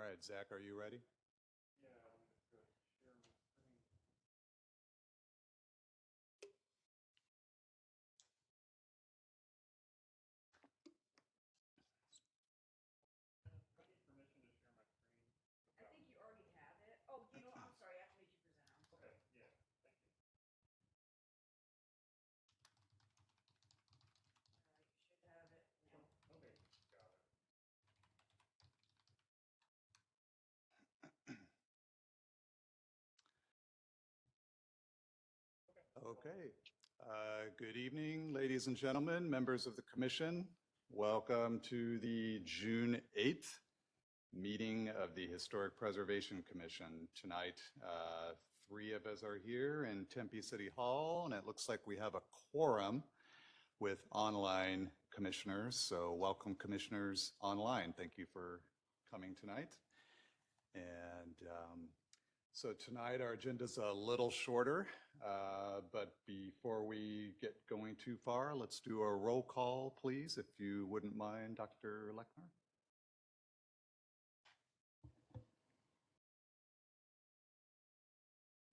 right, Zach, are you ready? I think you already have it. Oh, I'm sorry, I have to make you present them. Okay, yeah, thank you. You should have it now. Okay, got it. Okay. Good evening, ladies and gentlemen, members of the commission. Welcome to the June 8th meeting of the Historic Preservation Commission. Tonight, three of us are here in Tempe City Hall, and it looks like we have a quorum with online commissioners. So welcome, commissioners online. Thank you for coming tonight. And so tonight our agenda's a little shorter, but before we get going too far, let's do a roll call, please, if you wouldn't mind, Dr. Lechner.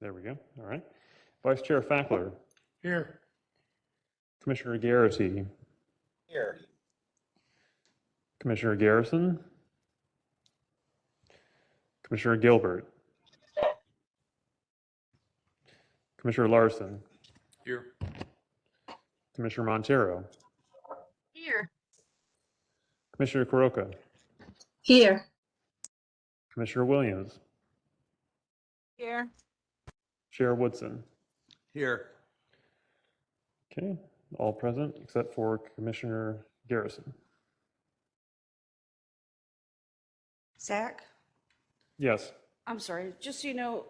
There we go. All right. Vice Chair Fackler. Here. Commissioner Garrity. Here. Commissioner Garrison. Commissioner Gilbert. Commissioner Larson. Here. Commissioner Montero. Here. Commissioner Kuroka. Here. Commissioner Williams. Here. Chair Woodson. Here. Okay, all present except for Commissioner Garrison. Zach? Yes. I'm sorry, just so you know,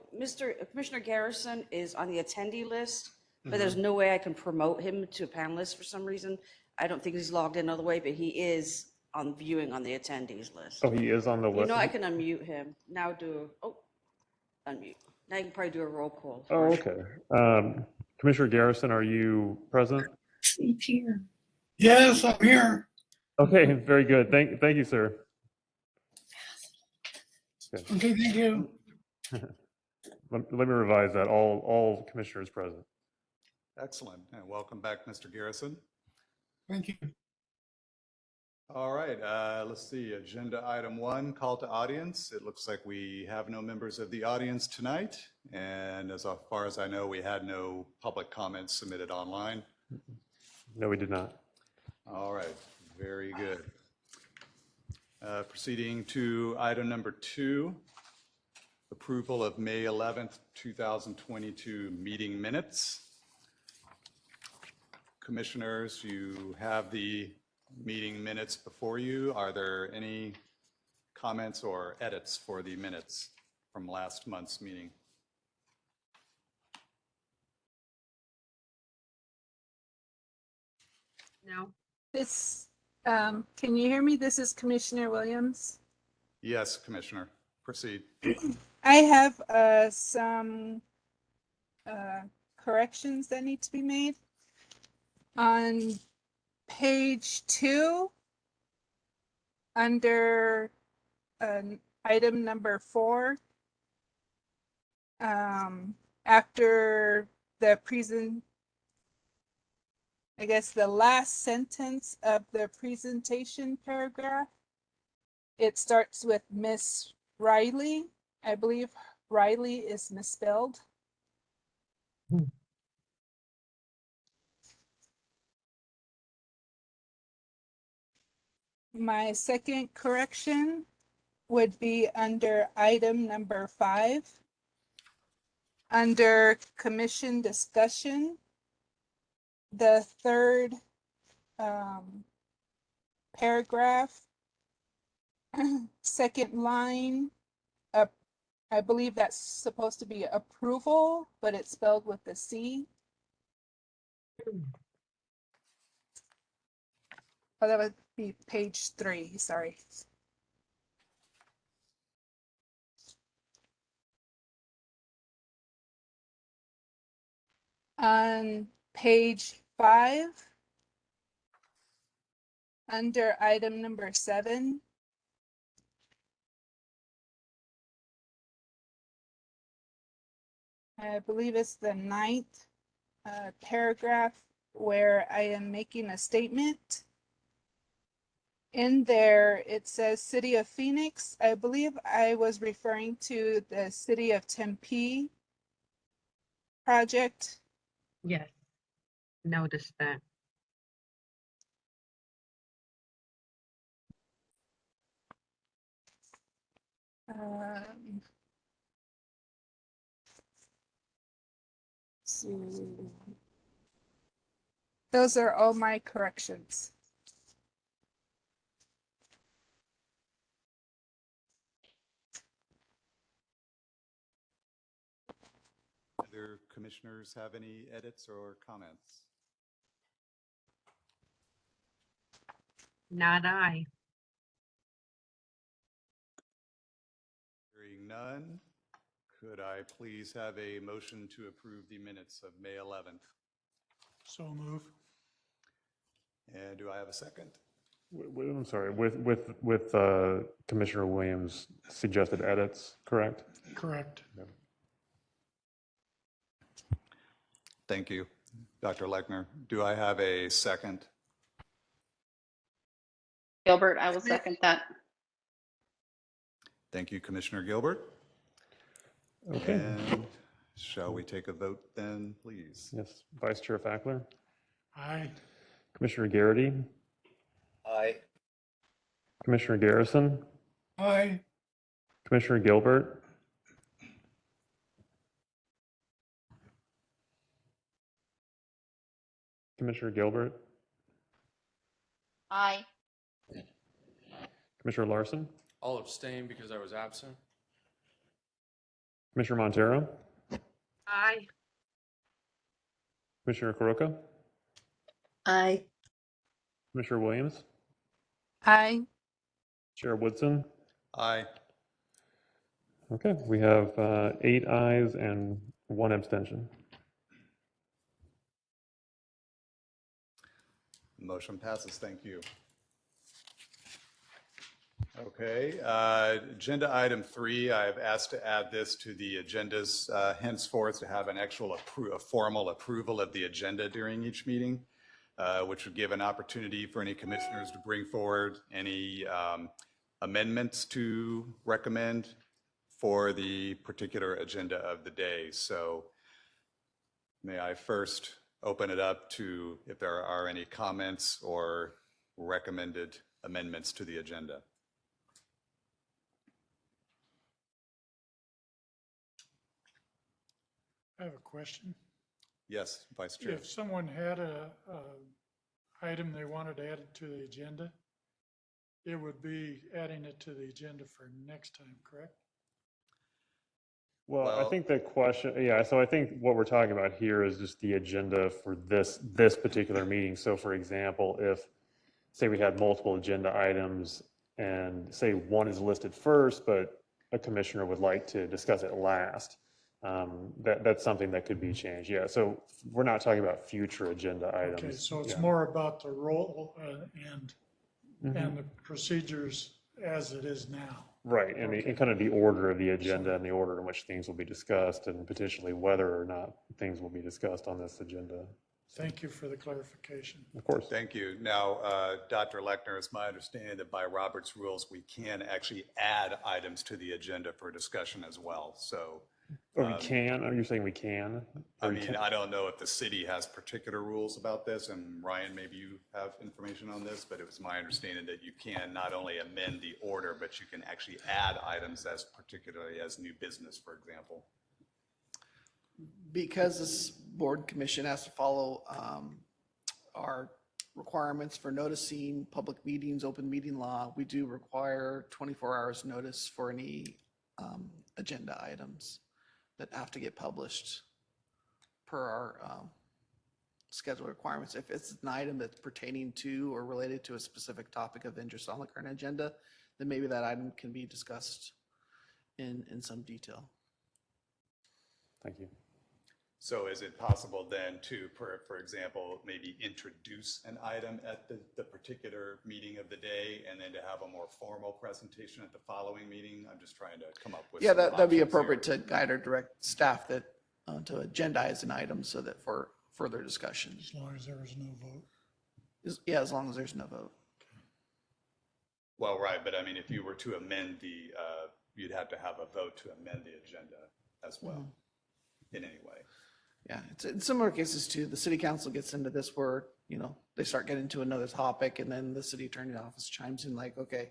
Commissioner Garrison is on the attendee list, but there's no way I can promote him to a panelist for some reason. I don't think he's logged in all the way, but he is on viewing on the attendees list. Oh, he is on the list. I can unmute him. Now unmute. Now you can probably do a roll call. Oh, okay. Commissioner Garrison, are you present? He's here. Yes, I'm here. Okay, very good. Thank you, sir. Okay, thank you. Let me revise that. All commissioners present. Excellent. And welcome back, Mr. Garrison. Thank you. All right, let's see. Agenda item 1, call to audience. It looks like we have no members of the audience tonight. And as far as I know, we had no public comments submitted online. No, we did not. All right, very good. Proceeding to item number 2, approval of May 11th, 2022 meeting minutes. Commissioners, you have the meeting minutes before you. Are there any comments or edits for the minutes from last month's meeting? No. Can you hear me? This is Commissioner Williams. Yes, Commissioner, proceed. I have some corrections that need to be made. On page 2, under item number 4, after the the last sentence of the presentation paragraph, it starts with Miss Riley. I believe Riley is misspelled. My second correction would be under item number 5. Under commission discussion, the third paragraph, second line, I believe that's supposed to be approval, but it's spelled with a C. Oh, that would be page 3, sorry. On page 5, under item number 7, I believe it's the 9th paragraph where I am making a statement. In there, it says City of Phoenix. I believe I was referring to the City of Tempe project. Yes, noticed that. Um, let's see. Those are all my corrections. Other commissioners have any edits or comments? Not I. Hearing none, could I please have a motion to approve the minutes of May 11th? So move. And do I have a second? I'm sorry, with Commissioner Williams' suggested edits, correct? Correct. Thank you, Dr. Lechner. Do I have a second? Gilbert, I will second that. Thank you, Commissioner Gilbert. Okay. And shall we take a vote then, please? Yes, Vice Chair Fackler, Aye. Commissioner Garrity, Aye. Commissioner Garrison, Aye. Commissioner Gilbert, Commissioner Gilbert, Aye. Commissioner Larson, I'll abstain because I was absent. Commissioner Montero, Aye. Commissioner Caroca, Aye. Commissioner Williams, Aye. Chair Woodson. Aye. Okay, we have 8 ayes and 1 abstention. Motion passes. Thank you. Okay, agenda item 3, I've asked to add this to the agendas henceforth to have an actual a formal approval of the agenda during each meeting, which would give an opportunity for any commissioners to bring forward any amendments to recommend for the particular agenda of the day. So may I first open it up to if there are any comments or recommended amendments to the agenda. I have a question. Yes, Vice Chair. If someone had a item they wanted added to the agenda, it would be adding it to the agenda for next time, correct? Well, I Well- think the question, yeah, so I think what we're talking about here is just the agenda for this particular meeting. So for example, if, say we had multiple agenda items and say one is listed first, but a commissioner would like to discuss it last, that's something that could be changed. Yeah, so we're not talking about future agenda items. Okay, so it's Yeah. more about the role and Mhm. the procedures as it is now. Right, and kind of the order of the agenda and the order in which things will be discussed and potentially whether or not things will be discussed on this agenda. Thank you for the clarification. Of course. Thank you. Now, Dr. Lechner, it's my understanding that by Robert's rules, we can actually add items to the agenda for discussion as well. So, Or we can, are you saying we can? I Or we mean, can- I don't know if the city has particular rules about this, and Ryan, maybe you have information on this, but it was my understanding that you can not only amend the order, but you can actually add items as particularly as new business, for example. Because this board commission has to follow our requirements for noticing public meetings, open meeting law, we do require 24 hours notice for any agenda items that have to get published per our schedule requirements. If it's an item that's pertaining to or related to a specific topic of interest on the current agenda, then maybe that item can be discussed in some detail. Thank you. So is it possible then to, for example, maybe introduce an item at the particular meeting of the day and then to have a more formal presentation at the following meeting? I'm just trying to come up with Yeah, some that'd be options here. appropriate to guide or direct staff that to agendize an item so that for further discussion. As long as there was no vote. Yeah, as long as there's no vote. Well, right, but I mean, if you were to amend you'd have to have a vote to amend the agenda as well, in any way. Yeah, it's in similar cases too. The city council gets into this where, they start getting to another topic and then the city attorney's office chimes in like, okay,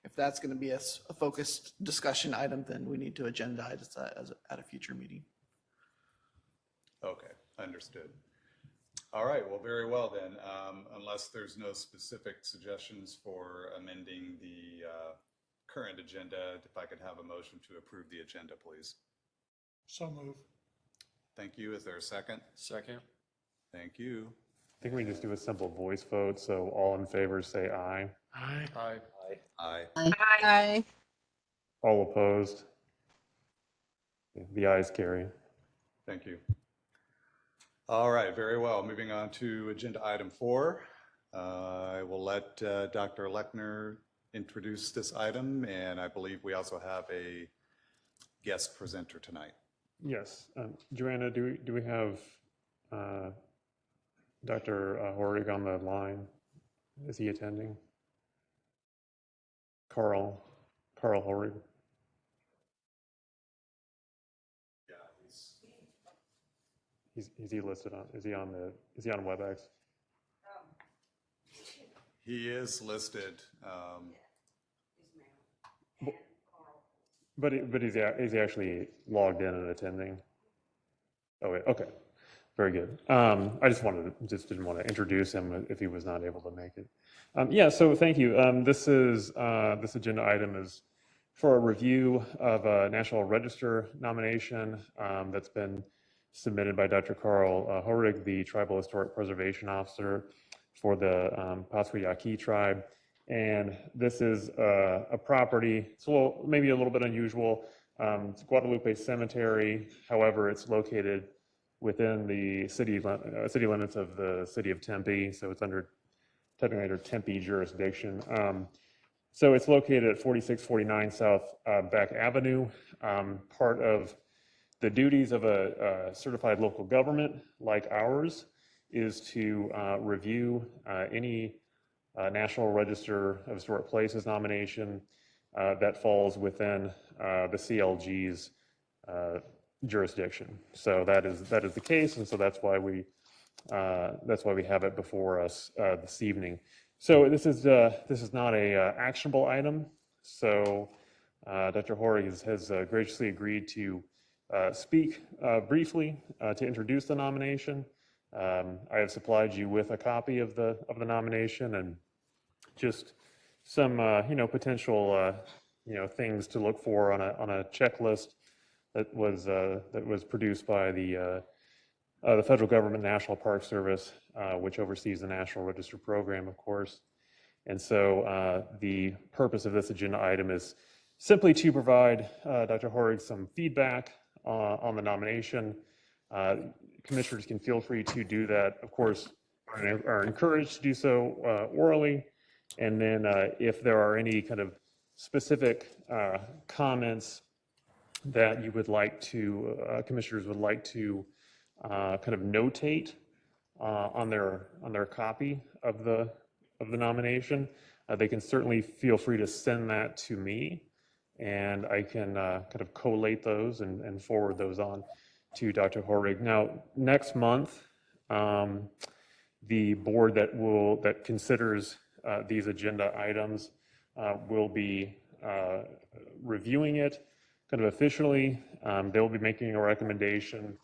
if that's going to be a focused discussion item, then we need to agendize that at a future meeting. Okay, understood. All right, well, very well then. Unless there's no specific suggestions for amending the current agenda, if I could have a motion to approve the agenda, please. So move. Thank you. Is there a second? Second. Thank you. I think we just do a simple voice vote, so all in favor say aye. Aye. Aye. Aye. Aye. Aye. All opposed? The ayes carry. Thank you. All right, very well. Moving on to agenda item 4. I will let Dr. Lechner introduce this item, and I believe we also have a guest presenter tonight. Yes. Joanna, do we have Dr. Horig on the line? Is he attending? Carl Horig. Is he listed on, is he on WebEx? He is listed. But is he actually logged in and attending? Oh, wait, okay. Very good. I just didn't want to introduce him if he was not able to make it. Yeah, so thank you. This agenda item is for a review of a National Register nomination that's been submitted by Dr. Carl Horig, the Tribal Historic Preservation Officer for the Pascua Yaqui tribe. And this is a property, it's maybe a little bit unusual. It's Guadalupe Cemetery. However, it's located within the city limits of the city of Tempe. So it's technically under Tempe jurisdiction. So it's located at 4649 South Beck Avenue. Part of the duties of a certified local government like ours is to review any National Register of Historic Places nomination that falls within the CLG's jurisdiction. So that is the case, and so that's why we have it before us this evening. So this is not a actionable item. So Dr. Horig has graciously agreed to speak briefly to introduce the nomination. I have supplied you with a copy of the nomination and just some potential things to look for on a checklist that was produced by the federal government National Park Service, which oversees the National Register program, of course. And so the purpose of this agenda item is simply to provide Dr. Horig some feedback on the nomination. Commissioners can feel free to do that, of course, are encouraged to do so orally. And then if there are any kind of specific comments that you would like to, commissioners would like to kind of notate on their copy of the nomination, they can certainly feel free to send that to me, and I can kind of collate those and forward those on to Dr. Horig. Now, next month, the board that considers these agenda items will be reviewing it kind of officially. They will be making a recommendation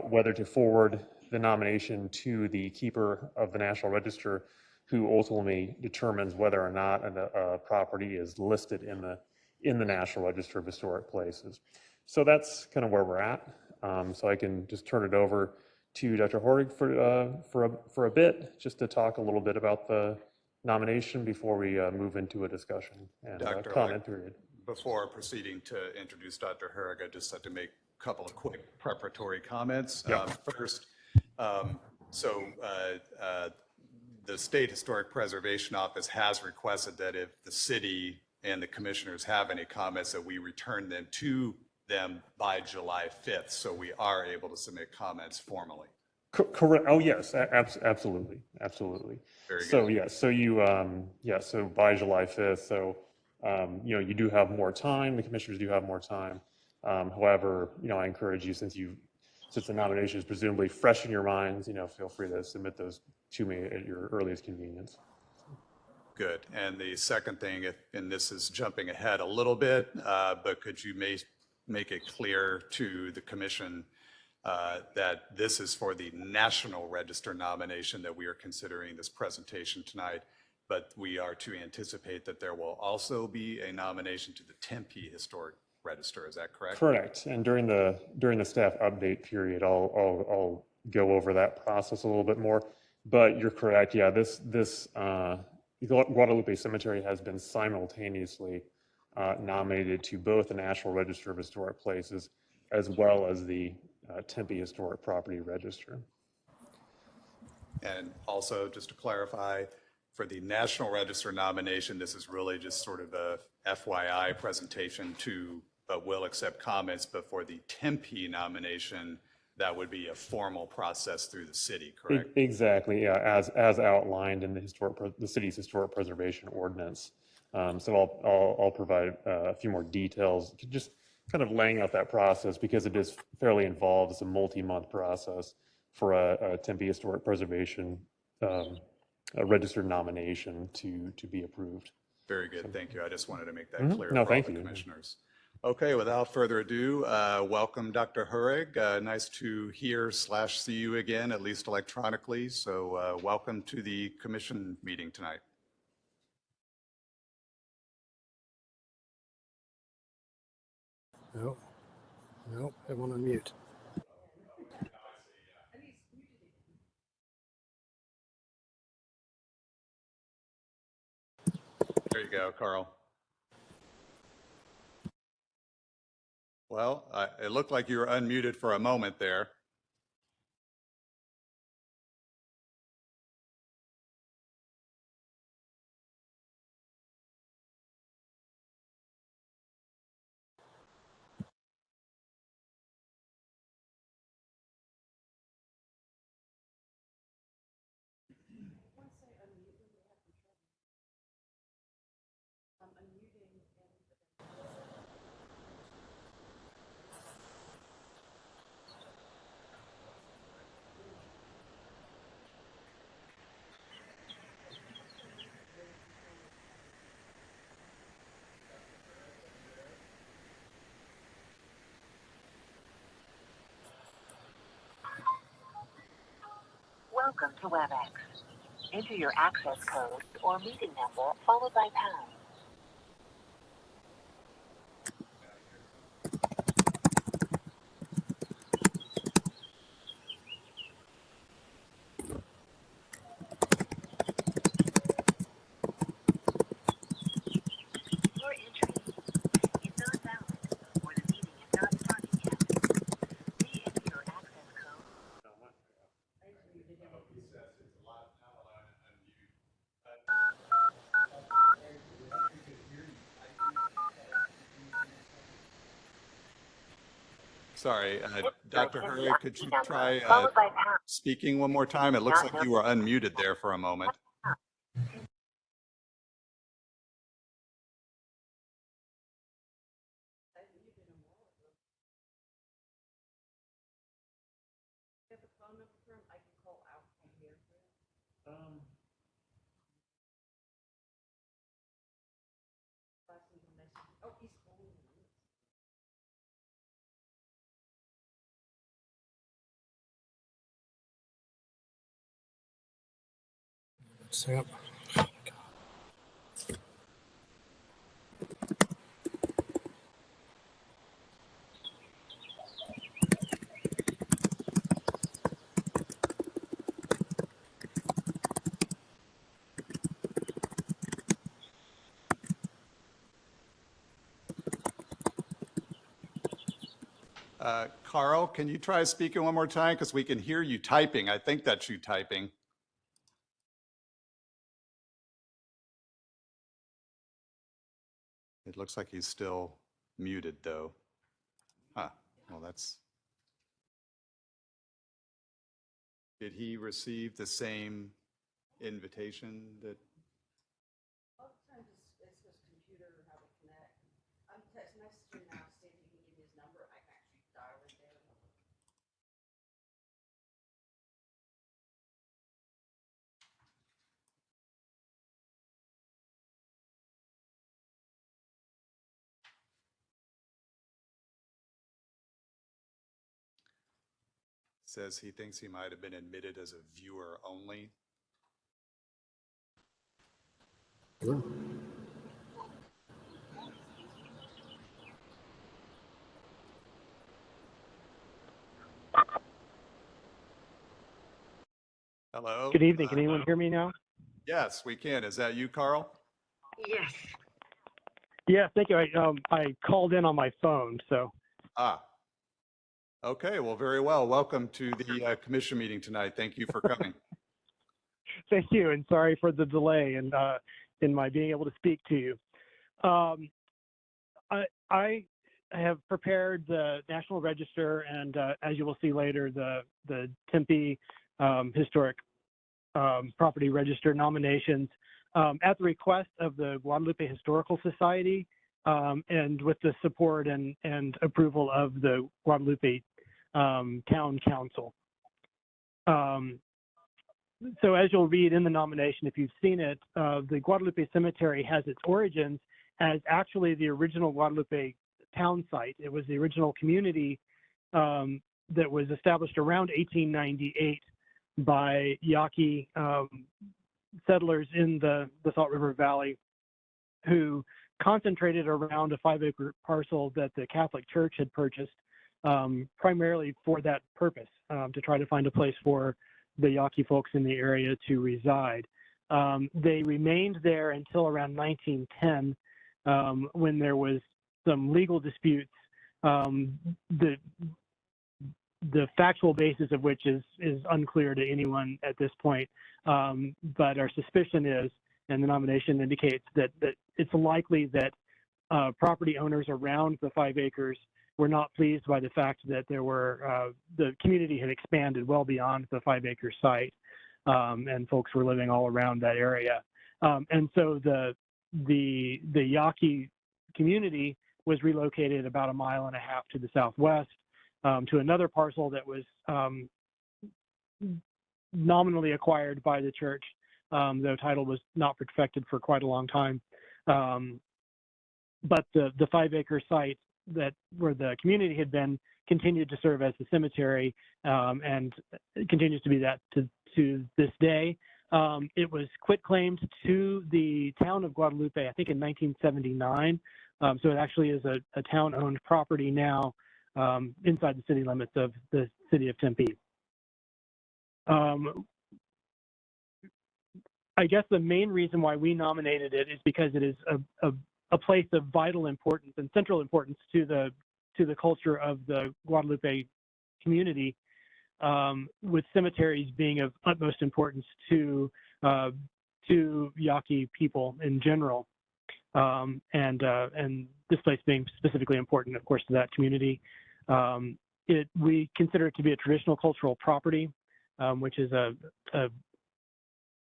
whether to forward the nomination to the keeper of the National Register, who ultimately determines whether or not a property is listed in the National Register of Historic Places. So that's kind of where we're at. So I can just turn it over to Dr. Horig for a bit, just to talk a little bit about the nomination before we move into a discussion and comment period. Before proceeding to introduce Dr. Horig, I just have to make a couple of quick preparatory comments. Yeah. First, the State Historic Preservation Office has requested that if the city and the commissioners have any comments, that we return them to them by July 5th, so we are able to submit comments formally. Correct. Oh, yes, absolutely, absolutely. Very So, good. yes, so you, yeah, so by July 5th, so, you know, you do have more time, the commissioners do have more time. However, you know, I encourage you, since the nomination is presumably fresh in your minds, you know, feel free to submit those to me at your earliest convenience. Good. And the second thing, and this is jumping ahead a little bit, but could you make it clear to the commission that this is for the National Register nomination that we are considering this presentation tonight, but we are to anticipate that there will also be a nomination to the Tempe Historic Register. Is that correct? Correct. And during the staff update period, I'll go over that process a little bit more. But you're correct. Yeah, this Guadalupe Cemetery has been simultaneously nominated to both the National Register of Historic Places as well as the Tempe Historic Property Register. And also, just to clarify, for the National Register nomination, this is really just sort of a FYI presentation but will accept comments. But for the Tempe nomination, that would be a formal process through the city, correct? Exactly, yeah, as outlined in the city's historic preservation ordinance. So I'll provide a few more details, just kind of laying out that process because it is fairly involved. It's a multi-month process for a Tempe Historic Preservation a registered nomination to be approved. Very good, thank you. I just wanted to make that clear No, for all thank the you. commissioners. Okay, without further ado, welcome Dr. Hurrig. Nice to hear/see you again, at least electronically. So welcome to the commission meeting tonight. Nope. Nope. I want to mute. There you go, Carl. Well, it looked like you were unmuted for a moment there. Welcome to WebEx. Enter your access code or meeting number followed by pound. Your entry is not valid or the meeting is not started yet. Re-enter your access code. Sorry, Dr. Hurley, could you try Followed by pound. speaking one more time? It looks like you were unmuted there for a moment. Yep. Carl, can you try speaking one more time? Because we can hear you typing. I think that's you typing. It looks like he's still muted, though. Well, did he receive the same invitation that? A lot of times it's his computer or how to connect. I'm text messaging now, see if he can give me his number. I can actually dial it there. Says he thinks he might have been admitted as a viewer only. Hello? Good evening. Can anyone hear me now? Yes, we can. Is that you, Carl? Yes. Yeah, thank you. I called in on my phone, so Ah. Okay, well, very well. Welcome to the commission meeting tonight. Thank you for coming. thank you, and sorry for the delay in my being able to speak to you. I have prepared the National Register and, as you will see later, the Tempe Historic Property Register nominations at the request of the Guadalupe Historical Society and with the support and approval of the Guadalupe Town Council. So as you'll read in the nomination, if you've seen it, the Guadalupe Cemetery has its origins as actually the original Guadalupe town site. It was the original community that was established around 1898 by Yaqui settlers in the Salt River Valley who concentrated around a 5-acre parcel that the Catholic Church had purchased primarily for that purpose, to try to find a place for the Yaqui folks in the area to reside. They remained there until around 1910 when there was some legal disputes, the factual basis of which is unclear to anyone at this point. But our suspicion is, and the nomination indicates, that it's likely that property owners around the 5 acres were not pleased by the fact that there were the community had expanded well beyond the 5-acre site, and folks were living all around that area. And so the Yaqui community was relocated about 1.5 miles to the southwest to another parcel that was nominally acquired by the church, though title was not perfected for quite a long time. But the 5-acre site where the community had been continued to serve as the cemetery, and it continues to be that to this day. It was quitclaimed to the town of Guadalupe, I think, in 1979. So it actually is a town-owned property now inside the city limits of the city of Tempe. I guess the main reason why we nominated it is because it is a place of vital importance and central importance to the culture of the Guadalupe community, with cemeteries being of utmost importance to Yaqui people in general, and this place being specifically important, of course, to that community. We consider it to be a traditional cultural property, which is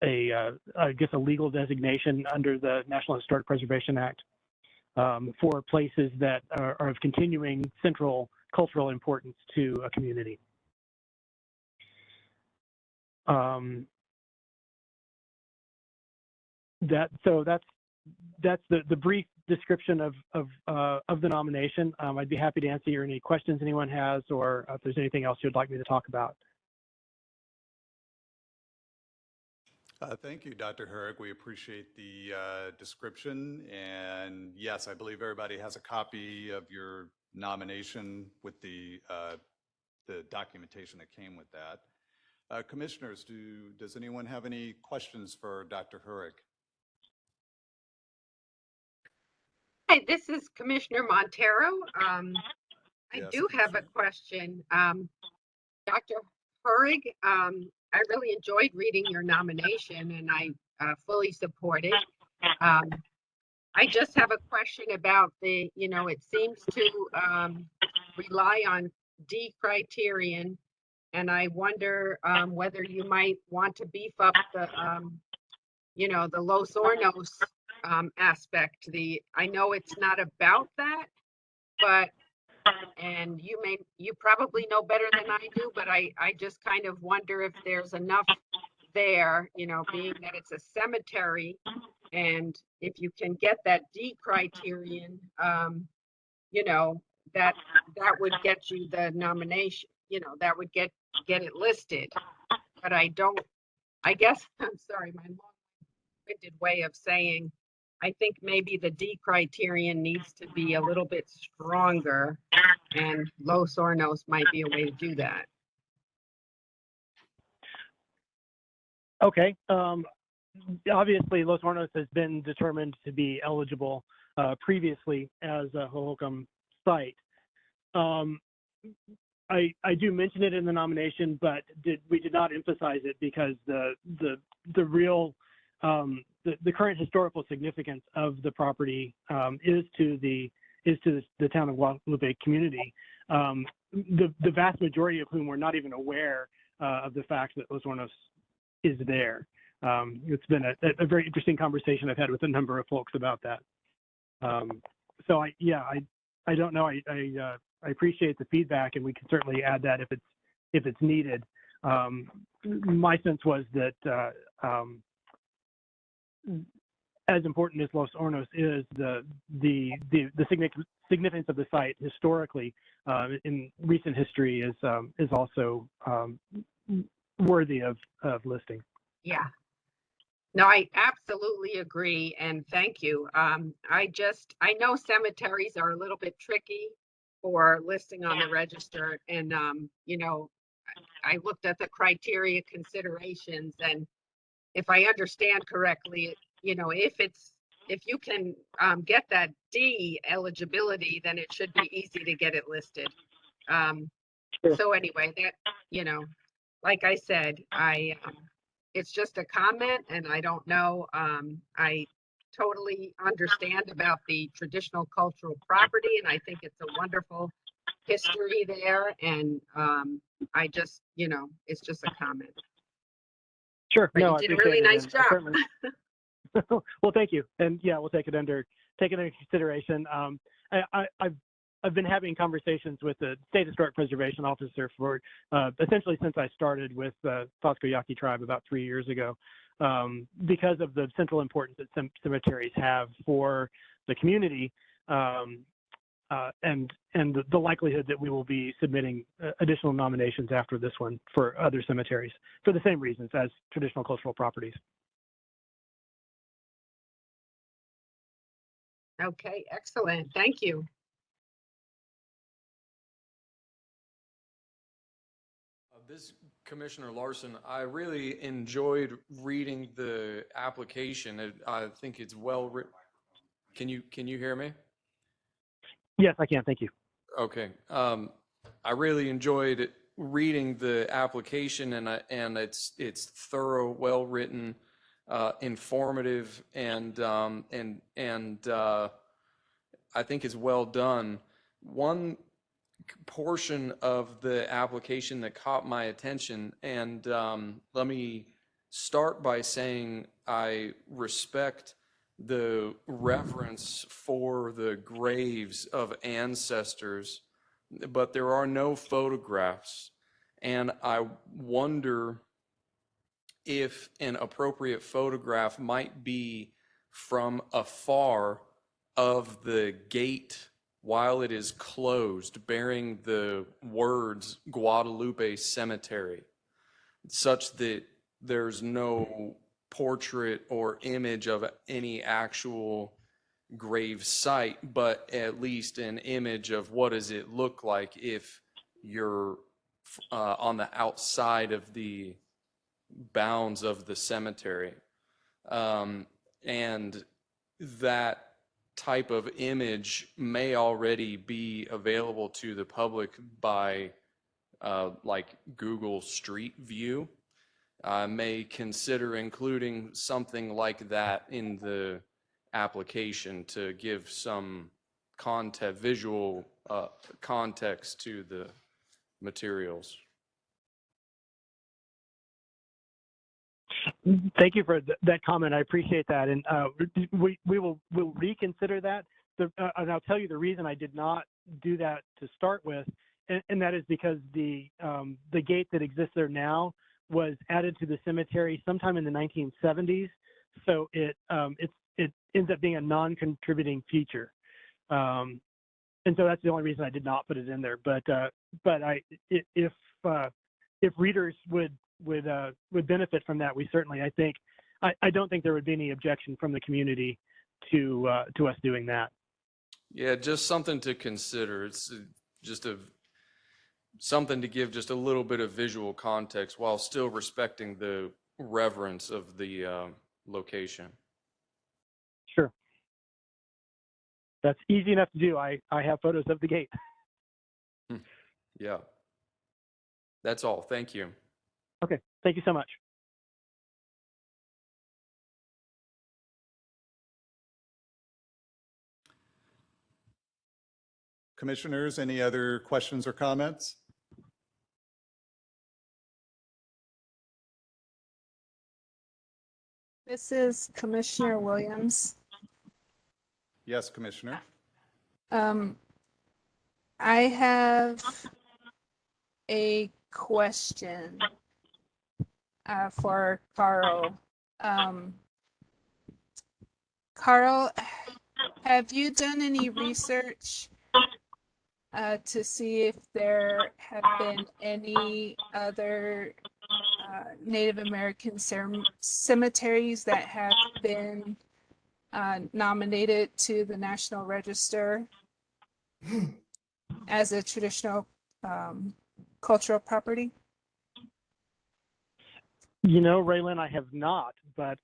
I guess a legal designation under the National Historic Preservation Act for places that are of continuing central cultural importance to a community. That's the brief description of the nomination. I'd be happy to answer any questions anyone has, or if there's anything else you'd like me to talk about. Thank you, Dr. Herrick. We appreciate the description. And yes, I believe everybody has a copy of your nomination with the documentation that came with that. Commissioners, does anyone have any questions for Dr. Herrick? Hi, this is Commissioner Montero. I Yes, do have a question. Dr. Hurrig, I really enjoyed reading your nomination and I fully support it. I just have a question about it seems to rely on D criterion. And I wonder whether you might want to beef up the, the Los Hornos aspect. I know it's not about that, but, and you probably know better than I do, but I just kind of wonder if there's enough there, being that it's a cemetery. And if you can get that D criterion, that would get you the nomination, that would get it listed. But I guess, I'm sorry, my long-winded way of saying, I think maybe the D criterion needs to be a little bit stronger, and Los Hornos might be a way to do that. Okay. Obviously, Los Hornos has been determined to be eligible previously as a Hohokam site. I do mention it in the nomination, but we did not emphasize it because the real the current historical significance of the property is to the town of Guadalupe community. The vast majority of whom were not even aware of the fact that Los Hornos is there. It's been a very interesting conversation I've had with a number of folks about that. So I don't know. I appreciate the feedback, and we can certainly add that if it's needed. My sense was that as important as Los Hornos is, the significance of the site historically in recent history is also worthy of listing. Yeah. No, I absolutely agree, and thank you. I know cemeteries are a little bit tricky for listing on the register, and I looked at the criteria considerations, and if I understand correctly, if you can get that D eligibility, then it should be easy to get it listed. So anyway, that like I said, it's just a comment, and I don't know. I totally understand about the traditional cultural property, and I think it's a wonderful history there. And I just, it's just a comment. Sure. But No, you did a really nice job. Well, thank you. And yeah, we'll take it into consideration. I've been having conversations with the State Historic Preservation Officer for essentially since I started with the Fosco Yaqui tribe about 3 years ago, because of the central importance that cemeteries have for the community, and the likelihood that we will be submitting additional nominations after this one for other cemeteries for the same reasons as traditional cultural properties. Okay, excellent. Thank you. This Commissioner Larson, I really enjoyed reading the application. I think it's well written. Can you hear me? Yes, I can. Thank you. Okay. I really enjoyed reading the application, and it's thorough, well written, informative, and I think it's well done. One portion of the application that caught my attention, and let me start by saying I respect the reverence for the graves of ancestors, but there are no photographs, and I wonder if an appropriate photograph might be from afar of the gate while it is closed, bearing the words Guadalupe Cemetery, such that there's no portrait or image of any actual grave site, but at least an image of what does it look like if you're on the outside of the bounds of the cemetery. And that type of image may already be available to the public by like Google Street View. May consider including something like that in the application to give some visual context to the materials. Thank you for that comment. I appreciate that. And we'll reconsider that. And I'll tell you the reason I did not do that to start with, and that is because the gate that exists there now was added to the cemetery sometime in the 1970s. So it ends up being a non-contributing feature. And so that's the only reason I did not put it in there. But if readers would benefit from that, we certainly, I don't think there would be any objection from the community to us doing that. Yeah, just something to consider. It's just something to give just a little bit of visual context while still respecting the reverence of the location. Sure. That's easy enough to do. I have photos of the gate. Yeah. That's all. Thank you. Okay. Thank you so much. Commissioners, any other questions or comments? This is Commissioner Williams. Yes, Commissioner. I have a question for Carl. Carl, have you done any research to see if there have been any other Native American cemeteries that have been nominated to the National Register as a traditional cultural property? You know, Raylan, I have not, but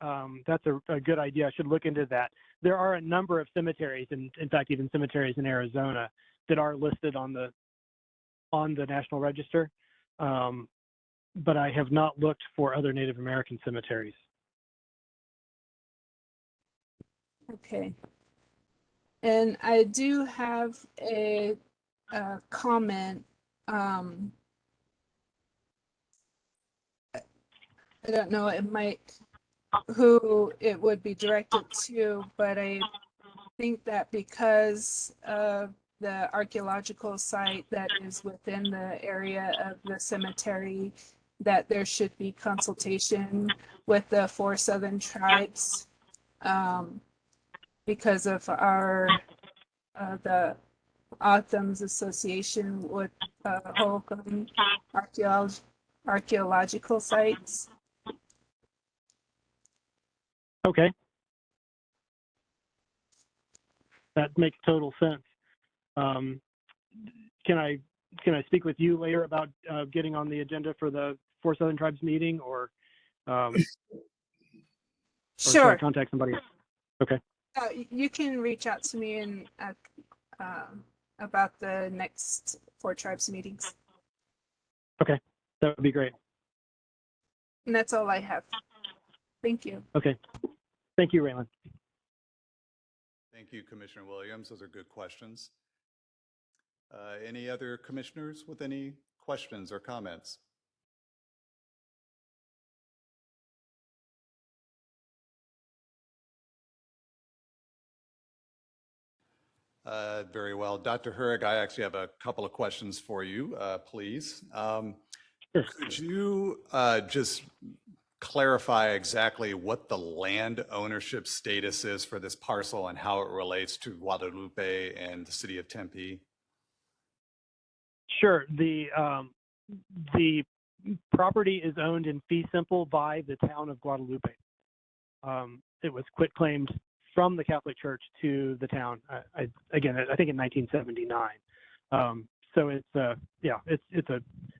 that's a good idea. I should look into that. There are a number of cemeteries, and in fact, even cemeteries in Arizona that are listed on the National Register, but I have not looked for other Native American cemeteries. Okay. And I do have a comment. I don't know, who it would be directed to, but I think that because of the archaeological site that is within the area of the cemetery, that there should be consultation with the 4 Southern tribes because of the Othams Association with Holcomb archaeological sites. Okay. That makes total sense. Can I speak with you later about getting on the agenda for the 4 Southern Tribes meeting, or should I Sure. contact somebody? Okay. You can reach out to me and about the next 4 Tribes meetings. Okay, that would be great. And that's all I have. Thank you. Okay. Thank you, Raylan. Thank you, Commissioner Williams. Those are good questions. Any other commissioners with any questions or comments? Very well. Dr. Hurag, I actually have a couple of questions for you, please. Sure. Could you just clarify exactly what the land ownership status is for this parcel and how it relates to Guadalupe and the city of Tempe? Sure. The property is owned in fee simple by the town of Guadalupe. It was quitclaimed from the Catholic Church to the town. I think in 1979. So it's a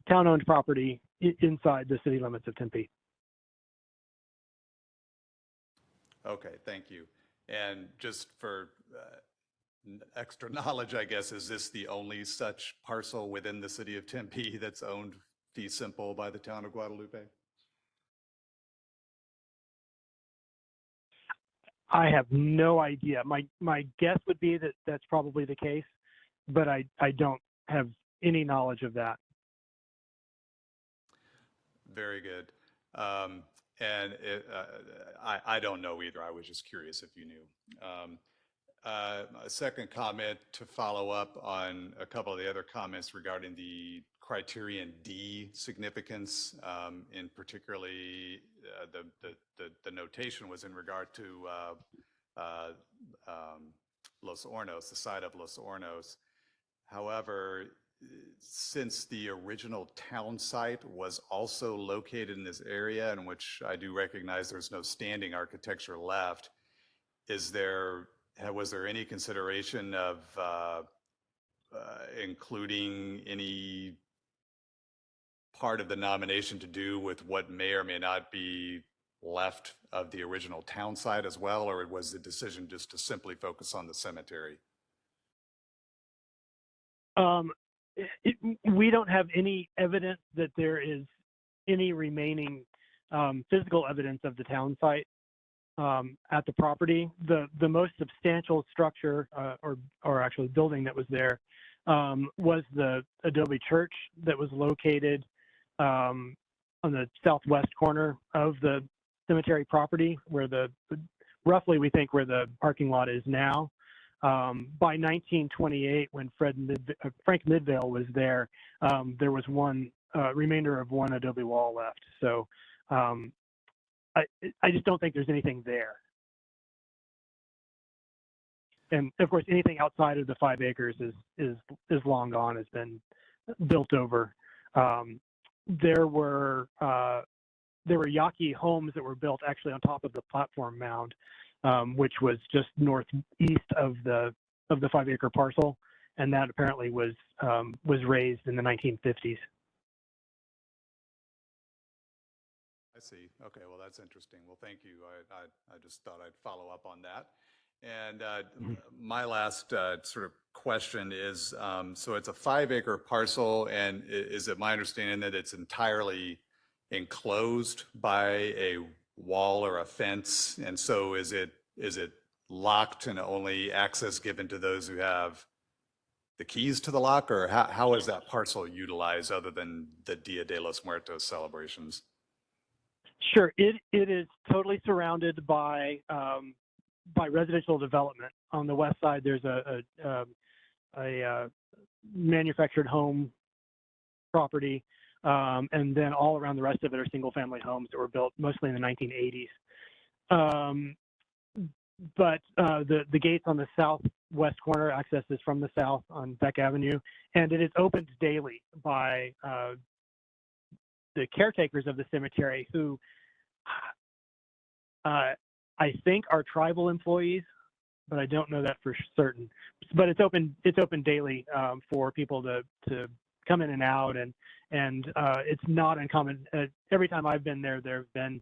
town-owned property inside the city limits of Tempe. Okay, thank you. And just for extra knowledge, I guess, is this the only such parcel within the city of Tempe that's owned fee simple by the town of Guadalupe? I have no idea. My guess would be that that's probably the case, but I don't have any knowledge of that. Very good. And I don't know either. I was just curious if you knew. A second comment to follow up on a couple of the other comments regarding the criterion D significance, in particularly the notation was in regard to Los Hornos, the site of Los Hornos. However, since the original town site was also located in this area, in which I do recognize there's no standing architecture left, was there any consideration of including any part of the nomination to do with what may or may not be left of the original town site as well, or was the decision just to simply focus on the cemetery? We don't have any evidence that there is any remaining physical evidence of the town site at the property. The most substantial structure or actually building that was there was the adobe church that was located on the southwest corner of the cemetery property, where roughly we think where the parking lot is now. By 1928, when Frank Midvale was there, there was one remainder of one adobe wall left. So I just don't think there's anything there. And of course, anything outside of the 5 acres is long gone, has been built over. There were Yaqui homes that were built actually on top of the platform mound, which was just northeast of the 5 acre parcel, and that apparently was raised in the 1950s. I see. Okay, well, that's interesting. Well, thank you. I just thought I'd follow up on that. And my last sort of question is, so it's a 5 acre parcel, and is it my understanding that it's entirely enclosed by a wall or a fence? And so is it locked and only access given to those who have the keys to the lock, or how is that parcel utilized other than the Dia de los Muertos celebrations? Sure, it is totally surrounded by residential development. On the west side, there's a manufactured home property, and then all around the rest of it are single-family homes that were built mostly in the 1980s. But the gates on the southwest corner accesses from the south on Beck Avenue, and it is opened daily by the caretakers of the cemetery, who I think are tribal employees, but I don't know that for certain. But it's open daily for people to come in and out, and it's not uncommon. Every time I've been there, there have been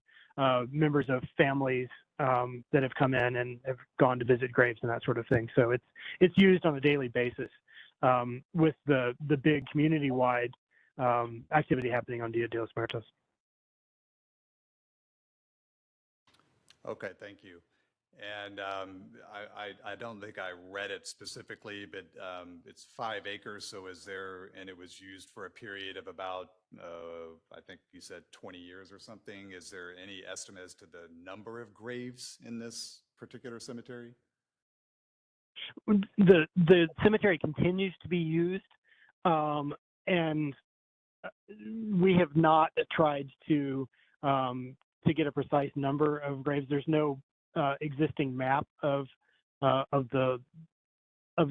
members of families that have come in and have gone to visit graves and that sort of thing. So it's used on a daily basis with the big community-wide activity happening on Dia de los Muertos. Okay, thank you. And I don't think I read it specifically, but it's 5 acres. So and it was used for a period of about, I think you said 20 years or something. Is there any estimate as to the number of graves in this particular cemetery? The cemetery continues to be used, and we have not tried to get a precise number of graves. There's no existing map of the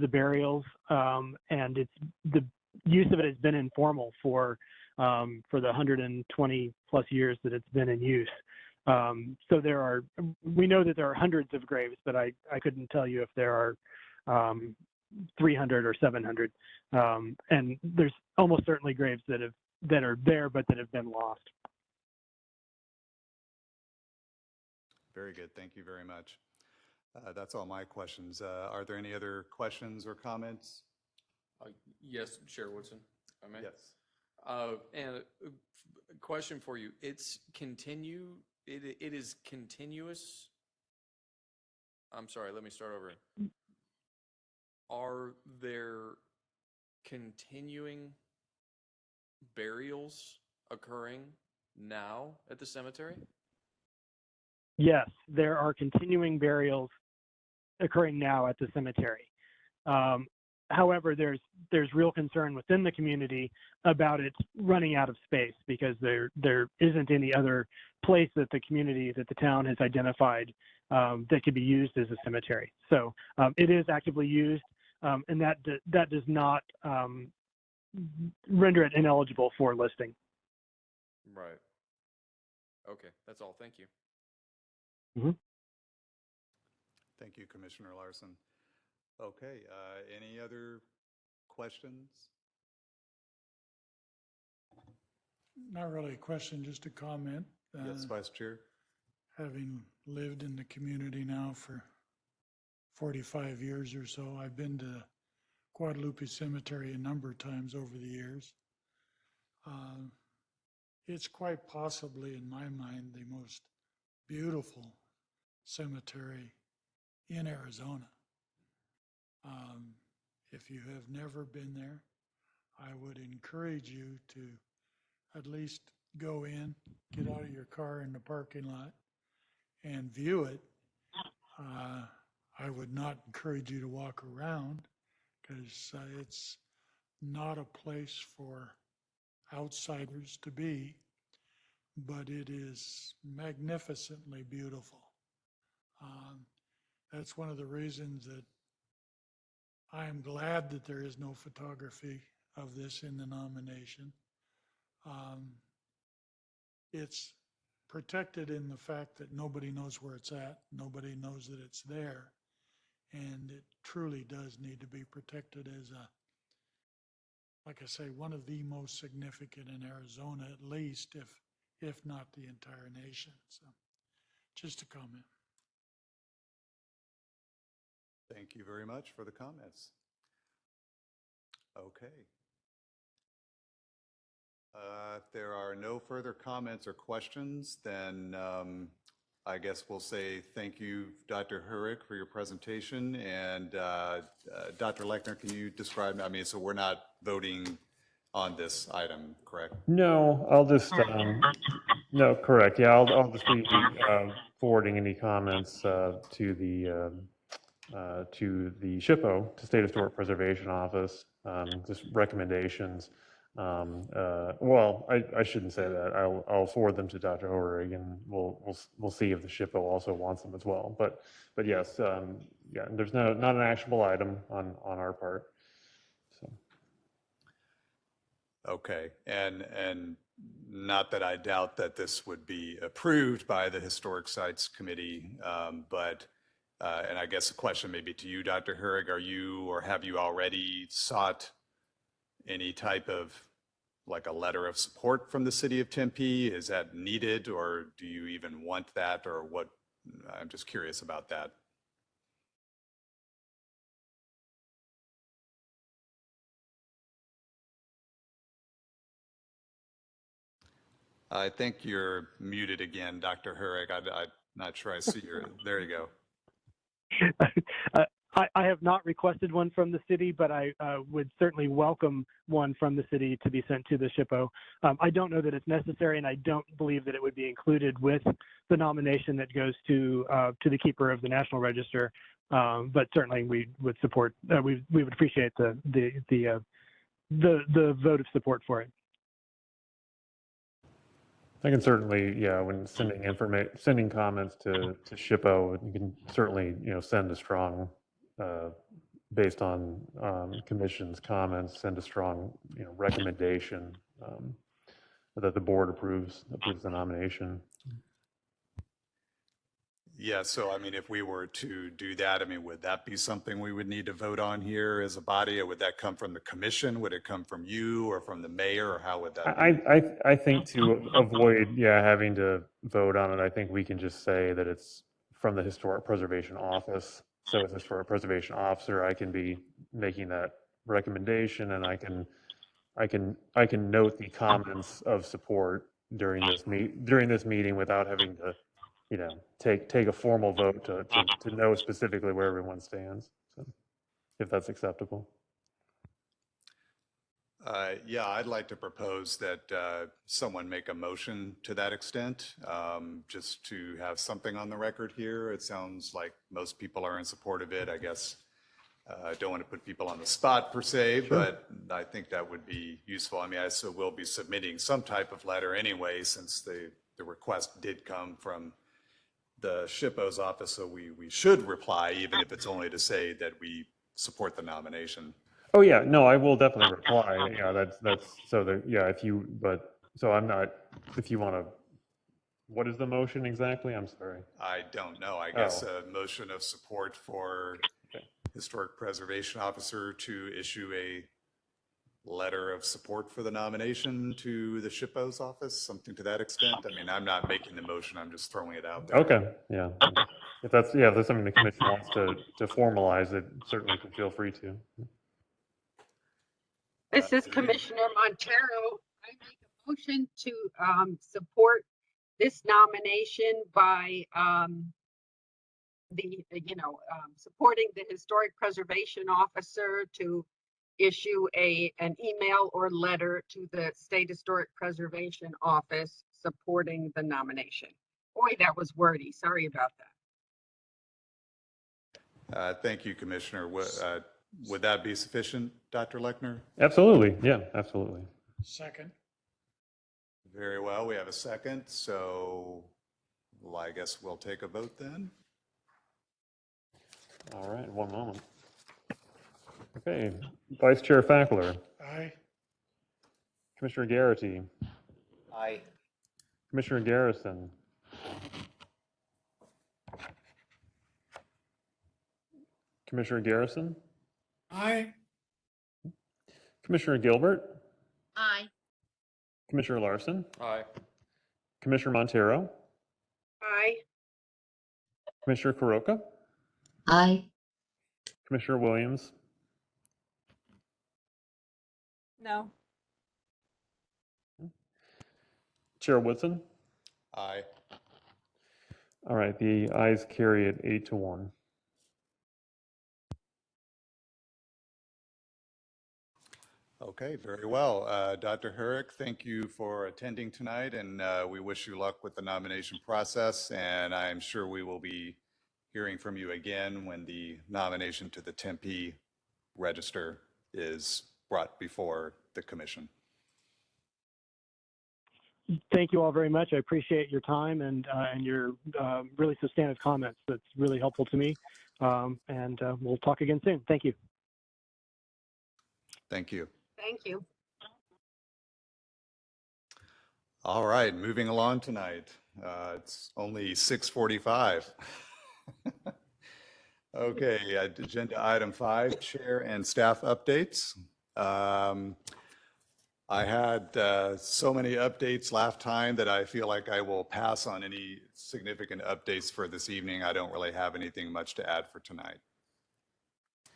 burials, and the use of it has been informal for the 120 plus years that it's been in use. So we know that there are hundreds of graves, but I couldn't tell you if there are 300 or 700. And there's almost certainly graves that are there, but that have been lost. Very good. Thank you very much. That's all my questions. Are there any other questions or comments? Yes, Chair Woodson, if I may. Yes. And a question for you. It is continuous I'm sorry, let me start over. Are there continuing burials occurring now at the cemetery? Yes, there are continuing burials occurring now at the cemetery. However, there's real concern within the community about it running out of space because there isn't any other place that the town has identified that could be used as a cemetery. So it is actively used, and that does not render it ineligible for listing. Right. Okay, that's all. Thank you. Thank you, Commissioner Larson. Okay, any other questions? Not really a question, just a comment. Yes, Vice Chair. Having lived in the community now for 45 years or so, I've been to Guadalupe Cemetery a number of times over the years. It's quite possibly, in my mind, the most beautiful cemetery in Arizona. If you have never been there, I would encourage you to at least go in, get out of your car in the parking lot and view it. I would not encourage you to walk around because it's not a place for outsiders to be, but it is magnificently beautiful. That's one of the reasons that I am glad that there is no photography of this in the nomination. It's protected in the fact that nobody knows where it's at, nobody knows that it's there, and it truly does need to be protected as like I say, one of the most significant in Arizona, at least, if not the entire nation. So, just a comment. Thank you very much for the comments. Okay. If there are no further comments or questions, then I guess we'll say thank you, Dr. Hurek, for your presentation. And Dr. Lechner, can you describe, so we're not voting on this item, correct? No, I'll just, no, correct. Yeah, I'll just be forwarding any comments to the SHPO, to State Historic Preservation Office, just recommendations. Well, I shouldn't say that. I'll forward them to Dr. Horig, and we'll see if the SHPO also wants them as well. But yes, yeah, there's not an actionable item on our part. So. Okay, and not that I doubt that this would be approved by the Historic Sites Committee, but and I guess the question may be to you, Dr. Hurrig, are you or have you already sought any type of, like a letter of support from the city of Tempe? Is that needed, or do you even want that, or what? I'm just curious about that. I think you're muted again, Dr. Hurrig. I'm not sure I see your, there you go. I have not requested one from the city, but I would certainly welcome one from the city to be sent to the SHPO. I don't know that it's necessary, and I don't believe that it would be included with the nomination that goes to the keeper of the National Register. But certainly, we would support. We would appreciate the vote of support for it. I can certainly, yeah, when sending comments to SHPO, you can certainly, send a strong, based on commission's comments, send a strong, recommendation that the board approves the nomination. Yeah, so if we were to do that, would that be something we would need to vote on here as a body, or would that come from the commission? Would it come from you or from the mayor, or how would that be? I think to avoid, having to vote on it, I think we can just say that it's from the Historic Preservation Office. So as Historic Preservation Officer, I can be making that recommendation, and I can note the comments of support during this meeting without having to take a formal vote to know specifically where everyone stands. So, if that's acceptable. Yeah, I'd like to propose that someone make a motion to that extent, just to have something on the record here. It sounds like most people are in support of it. I guess I don't want to put people on the spot per se, but I think that would be useful. I mean, I so will be submitting some type of letter anyway, since the request did come from the SHPO's office, so we should reply, even if it's only to say that we support the nomination. Oh yeah, no, I will definitely reply. Yeah, that's so so I'm not, if you want to, what is the motion exactly? I'm sorry. I don't know. I guess a motion of support for Historic Preservation Officer to issue a letter of support for the nomination to the SHPO's office, something to that extent. I mean, I'm not making the motion, I'm just throwing it out there. Okay, yeah. If that's something the commission wants to formalize, it certainly can feel free to. This is Commissioner Montero. I make a motion to support this nomination by supporting the Historic Preservation Officer to issue an email or letter to the State Historic Preservation Office supporting the nomination. Boy, that was wordy. Sorry about that. Thank you, Commissioner. Would that be sufficient, Dr. Lechner? Absolutely, yeah, absolutely. Second. Very well, we have a second, so well, I guess we'll take a vote then. All right, one moment. Okay, Vice Chair Fackler. Aye. Commissioner Garrity. Aye. Commissioner Garrison. Commissioner Garrison. Aye. Commissioner Gilbert. Aye. Commissioner Larson. Aye. Commissioner Montero. Aye. Commissioner Kuroka. Aye. Commissioner Williams. No. Chair Woodson. Aye. All right, the ayes carry it 8-1. Okay, very well. Dr. Herrick, thank you for attending tonight, and we wish you luck with the nomination process, and I'm sure we will be hearing from you again when the nomination to the Tempe Register is brought before the commission. Thank you all very much. I appreciate your time and your really substantive comments. That's really helpful to me. And we'll talk again soon. Thank you. Thank you. Thank you. All right, moving along tonight. It's only 6:45. Okay, agenda item 5, chair and staff updates. I had so many updates last time that I feel like I will pass on any significant updates for this evening. I don't really have anything much to add for tonight.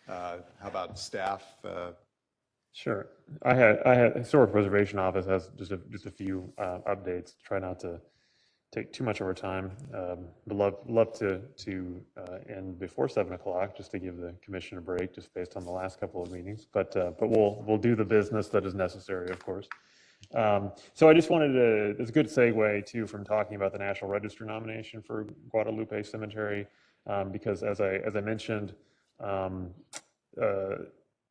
How about staff? Sure. I had Historic Preservation Office has just a few updates. Try not to take too much of our time. But love to end before 7 o'clock just to give the commission a break, just based on the last couple of meetings. But we'll do the business that is necessary, of course. So I just wanted to. It's a good segue too from talking about the National Register nomination for Guadalupe Cemetery, because as I mentioned.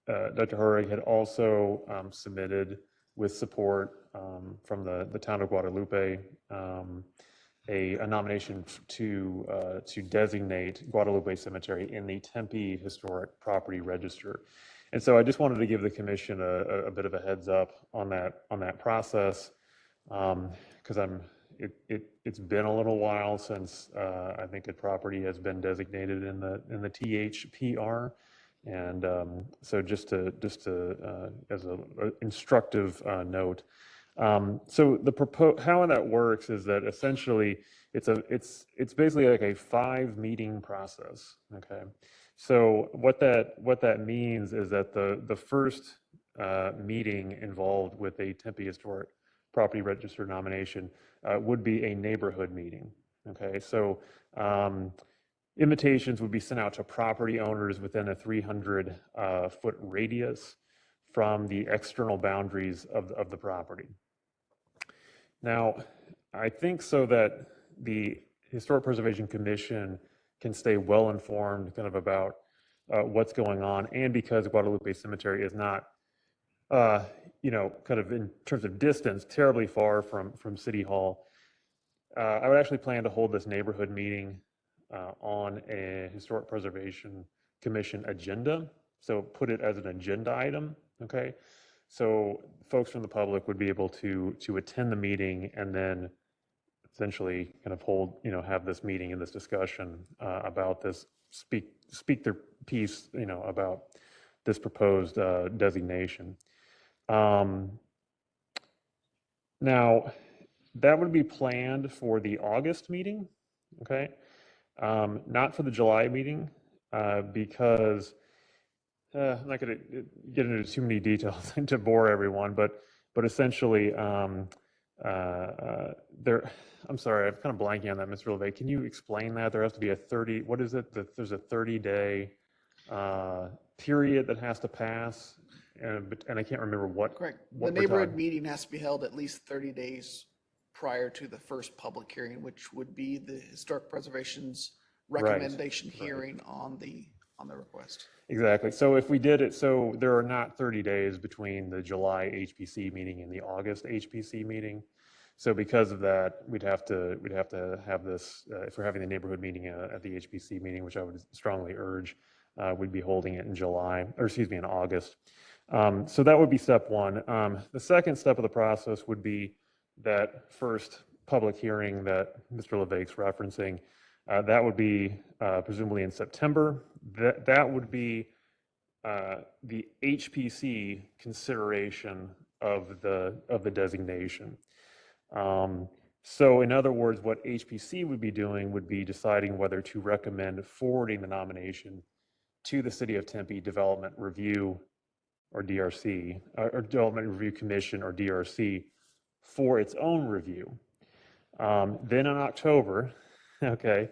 Dr. Herrick had also submitted with support from the town of Guadalupe a nomination to designate Guadalupe Cemetery in the Tempe Historic Property Register. And so I just wanted to give the commission a bit of a heads up on that process, because it's been a little while since I think a property has been designated in the THPR. And so just to as an instructive note, so how that works is that essentially it's basically like a 5-meeting process. Okay, so what that means is that the first meeting involved with a Tempe Historic Property Register nomination would be a neighborhood meeting. Okay, so invitations would be sent out to property owners within a 300 foot radius from the external boundaries of the property. Now, I think so that the Historic Preservation Commission can stay well informed kind of about what's going on, and because Guadalupe Cemetery is not, kind of in terms of distance, terribly far from City Hall, I would actually plan to hold this neighborhood meeting on a Historic Preservation Commission agenda. So put it as an agenda item, okay? So folks from the public would be able to attend the meeting and then essentially kind of hold, have this meeting and this discussion about this, speak their piece, about this proposed designation. Now, that would be planned for the August meeting, okay? Not for the July meeting, because I'm not going to get into too many details to bore everyone, but essentially, I'm sorry, I'm kind of blanking on that, Mr. LeVay. Can you explain that? There has to be a 30, what is it? There's a 30-day period that has to pass, and I can't remember what. Correct. what The we're neighborhood talking- meeting has to be held at least 30 days prior to the first public hearing, which would be the Historic Preservation's recommendation right. hearing on the request. Exactly. So if we did it, so there are not 30 days between the July HPC meeting and the August HPC meeting. So because of that, we'd have to have this, if we're having the neighborhood meeting at the HPC meeting, which I would strongly urge, we'd be holding it in in August. So that would be step one. The second step of the process would be that first public hearing that Mr. LeVake's referencing. That would be presumably in September. That would be the HPC consideration of the designation. So in other words, what HPC would be doing would be deciding whether to recommend forwarding the nomination to the City of Tempe Development Review or DRC, or Development Review Commission or DRC for its own review. Then in October, okay,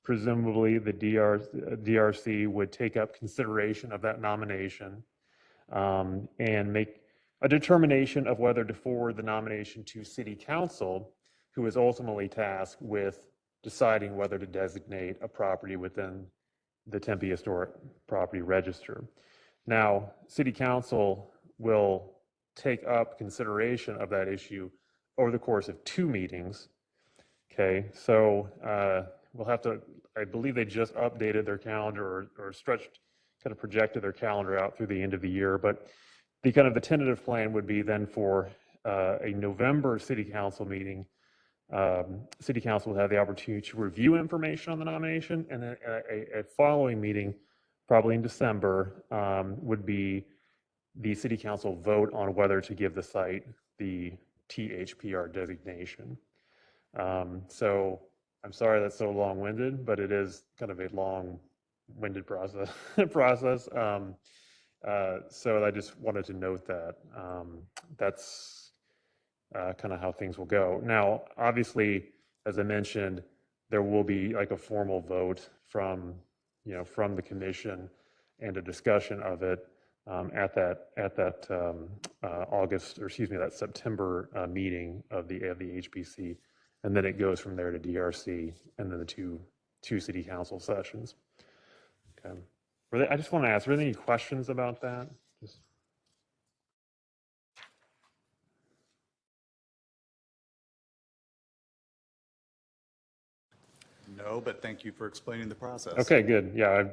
presumably the DRC would take up consideration of that nomination and make a determination of whether to forward the nomination to City Council, who is ultimately tasked with deciding whether to designate a property within the Tempe Historic Property Register. Now, City Council will take up consideration of that issue over the course of 2 meetings. Okay, so we'll have to, I believe they just updated their calendar or stretched, kind of projected their calendar out through the end of the year. But the kind of the tentative plan would be then for a November City Council meeting. City Council will have the opportunity to review information on the nomination, and then a following meeting, probably in December, would be the City Council vote on whether to give the site the THPR designation. So I'm sorry that's so long-winded, but it is kind of a long-winded process. So I just wanted to note that that's kind of how things will go. Now, obviously, as I mentioned, there will be like a formal vote from the commission and a discussion of it at that August, or excuse me, that September meeting of the HPC, and then it goes from there to DRC, and then the two city council sessions. Okay. I just want to ask, are there any questions about that? No, but thank you for explaining the process. Okay, good. Yeah,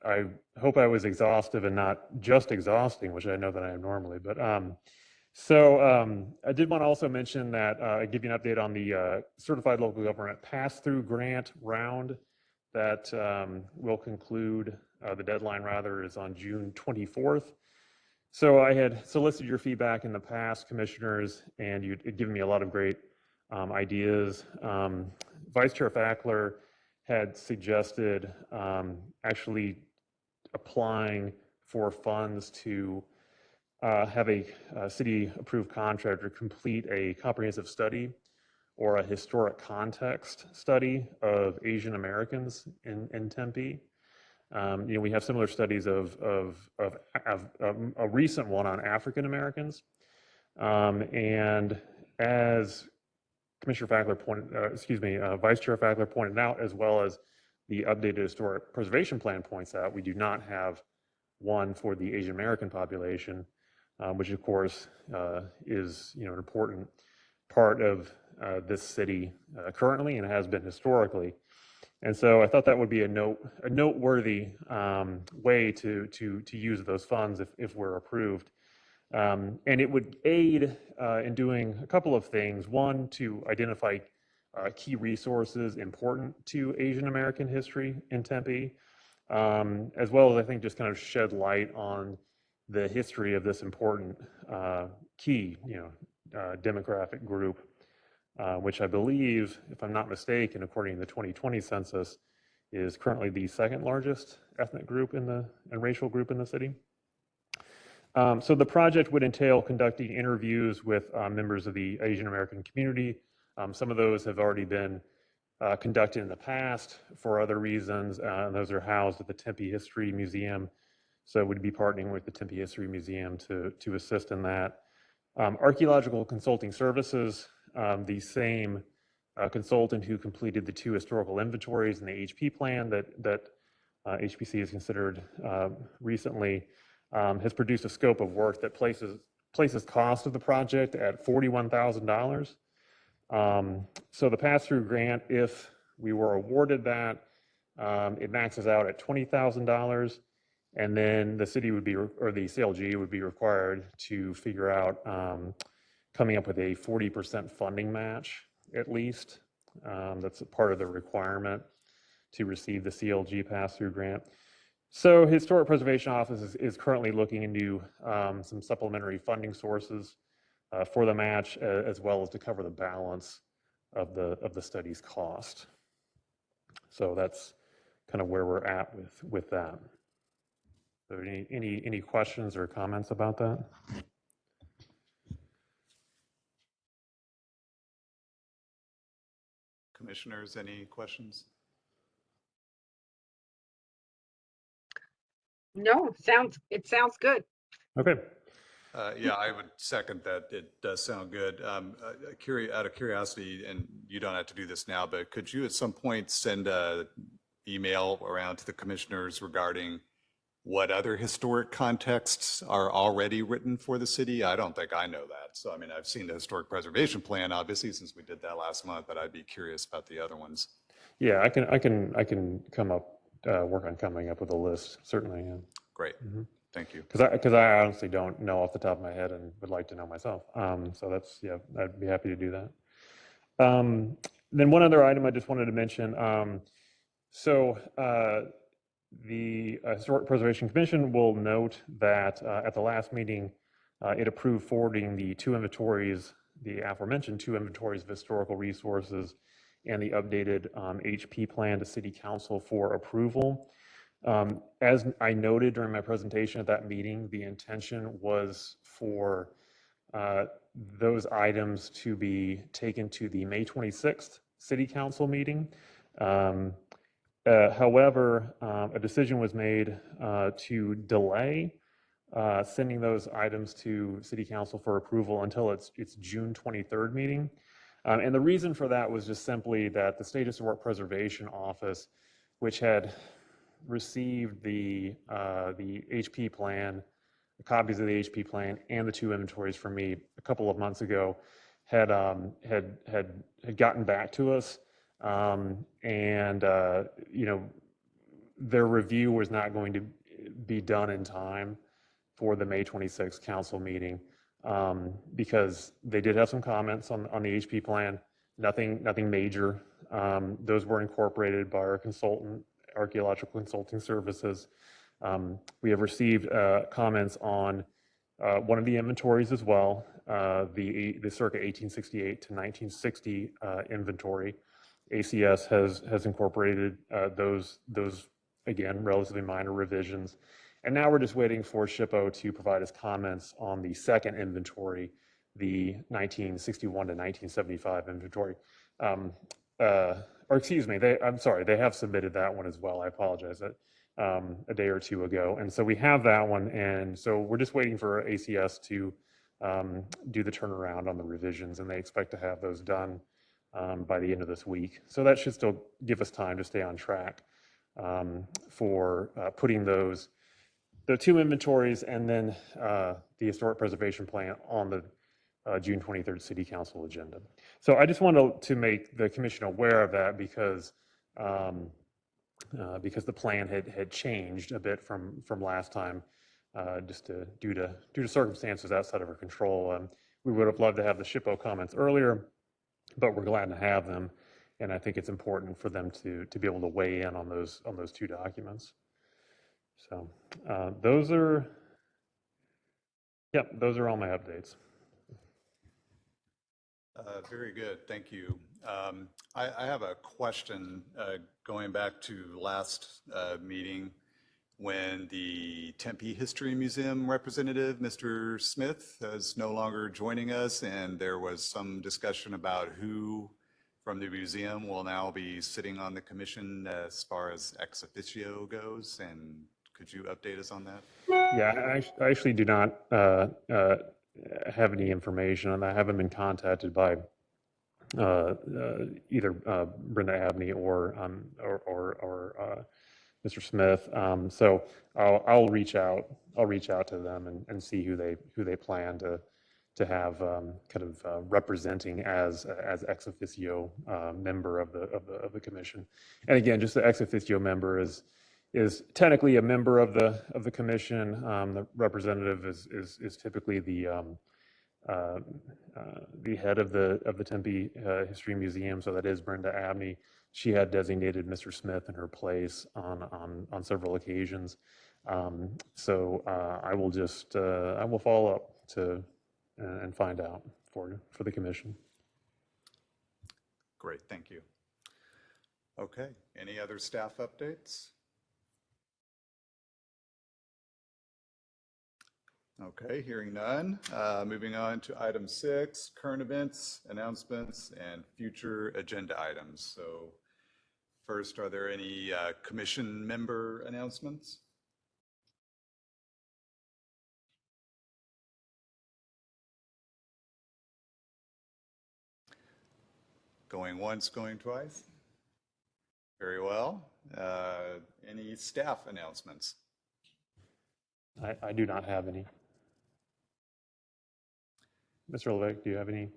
I hope I was exhaustive and not just exhausting, which I know that I am normally. But I did want to also mention that I give you an update on the Certified Local Government Pass-Through Grant round that will conclude. The deadline, rather, is on June 24th. So I had solicited your feedback in the past, commissioners, and you'd given me a lot of great ideas. Vice Chair Fackler had suggested actually applying for funds to have a city-approved contractor complete a comprehensive study or a historic context study of Asian Americans in Tempe. We have similar studies of a recent one on African Americans. And as Commissioner Fackler Vice Chair Fackler pointed out, as well as the updated historic preservation plan points out, we do not have one for the Asian American population, which of course is an important part of this city currently and has been historically. And so I thought that would be a noteworthy way to use those funds if we're approved. And it would aid in doing a couple of things. One, to identify key resources important to Asian American history in Tempe, as well as I think just kind of shed light on the history of this important key demographic group, which I believe, if I'm not mistaken, according to the 2020 census, is currently the second largest ethnic group and racial group in the city. So the project would entail conducting interviews with members of the Asian American community. Some of those have already been conducted in the past for other reasons, and those are housed at the Tempe History Museum. So we'd be partnering with the Tempe History Museum to assist in that. Archaeological Consulting Services, the same consultant who completed the 2 historical inventories in the HP plan that HPC has considered recently, has produced a scope of work that places cost of the project at $41,000. So the pass-through grant, if we were awarded that, it maxes out at $20,000, and then the city would be, or the CLG would be required to figure out coming up with a 40% funding match at least. That's a part of the requirement to receive the CLG pass-through grant. So Historic Preservation Office is currently looking into some supplementary funding sources for the match, as well as to cover the balance of the study's cost. So that's kind of where we're at with that. So any questions or comments about that? Commissioners, any questions? No, it sounds good. Okay. Yeah, I would second that. It does sound good. Out of curiosity, and you don't have to do this now, but could you at some point send an email around to the commissioners regarding what other historic contexts are already written for the city? I don't think I know that. So, I mean, I've seen the historic preservation plan, obviously, since we did that last month, but I'd be curious about the other ones. Yeah, I can come up, work on coming up with a list, certainly. Yeah. Great. Mm-hmm. Thank you. Because I honestly don't know off the top of my head and would like to know myself. So that's, yeah, I'd be happy to do that. Then one other item I just wanted to mention. The Historic Preservation Commission will note that at the last meeting, it approved forwarding the 2 inventories, the aforementioned 2 inventories of historical resources and the updated HP plan to City Council for approval. As I noted during my presentation at that meeting, the intention was for those items to be taken to the May 26th City Council meeting. However, a decision was made to delay sending those items to City Council for approval until its June 23rd meeting. And the reason for that was just simply that the State Historic Preservation Office, which had received the HP plan, the copies of the HP plan, and the 2 inventories from me a couple of months ago, had gotten back to us, and their review was not going to be done in time for the May 26th council meeting, because they did have some comments on the HP plan, nothing major. Those were incorporated by our consultant, Archaeological Consulting Services. We have received comments on one of the inventories as well, the circa 1868 to 1960 inventory. ACS has incorporated those again, relatively minor revisions. And now we're just waiting for SHPO to provide us comments on the second inventory the 1961 to 1975 inventory. Or excuse me, I'm sorry, they have submitted that one as well. I apologize. A day or two ago. And so we have that one. And so we're just waiting for ACS to do the turnaround on the revisions, and they expect to have those done by the end of this week. So that should still give us time to stay on track for putting the two inventories and then the historic preservation plan on the June 23rd City Council agenda. So I just wanted to make the commission aware of that because the plan had changed a bit from last time, just due to circumstances outside of our control. We would have loved to have the SHPO comments earlier, but we're glad to have them, and I think it's important for them to be able to weigh in on those two documents. So those are all my updates. Very good, thank you. I have a question going back to last meeting when the Tempe History Museum representative, Mr. Smith, is no longer joining us, and there was some discussion about who from the museum will now be sitting on the commission as far as ex officio goes, and could you update us on that? Yeah, I actually do not have any information on that. I haven't been contacted by either Brenda Abney or Mr. Smith. So I'll reach out to them and see who they plan to have kind of representing as ex officio member of the commission. And again, just the ex officio member is technically a member of the commission. The representative is typically the head of the Tempe History Museum, so that is Brenda Abney. She had designated Mr. Smith in her place on several occasions. So I will follow up and find out for the commission. Great, thank you. Okay, any other staff updates? Okay, hearing none. Moving on to item 6, current events, announcements, and future agenda items. So first, are there any commission member announcements? Going once, going twice? Very well. Any staff announcements? I do not have any. Mr. Levesque, do you have any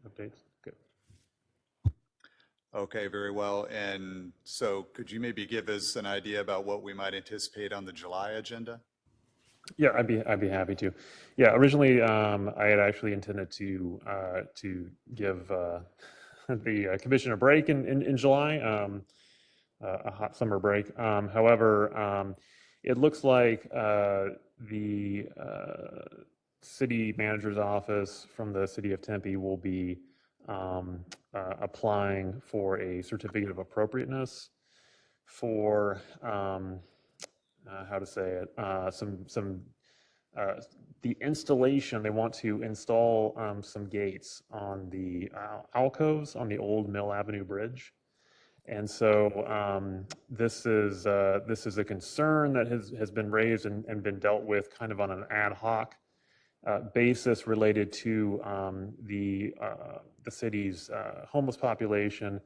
updates? Good. Okay, very well. And so could you maybe give us an idea about what we might anticipate on the July agenda? Yeah, I'd be happy to. Yeah, originally I had actually intended to give the commission a break in July, a hot summer break. However, it looks like the city manager's office from the city of Tempe will be applying for a certificate of appropriateness for how to say it, the installation. They want to install some gates on the alcoves on the old Mill Avenue Bridge. And so this is a concern that has been raised and been dealt with kind of on an ad hoc basis related to the city's homeless population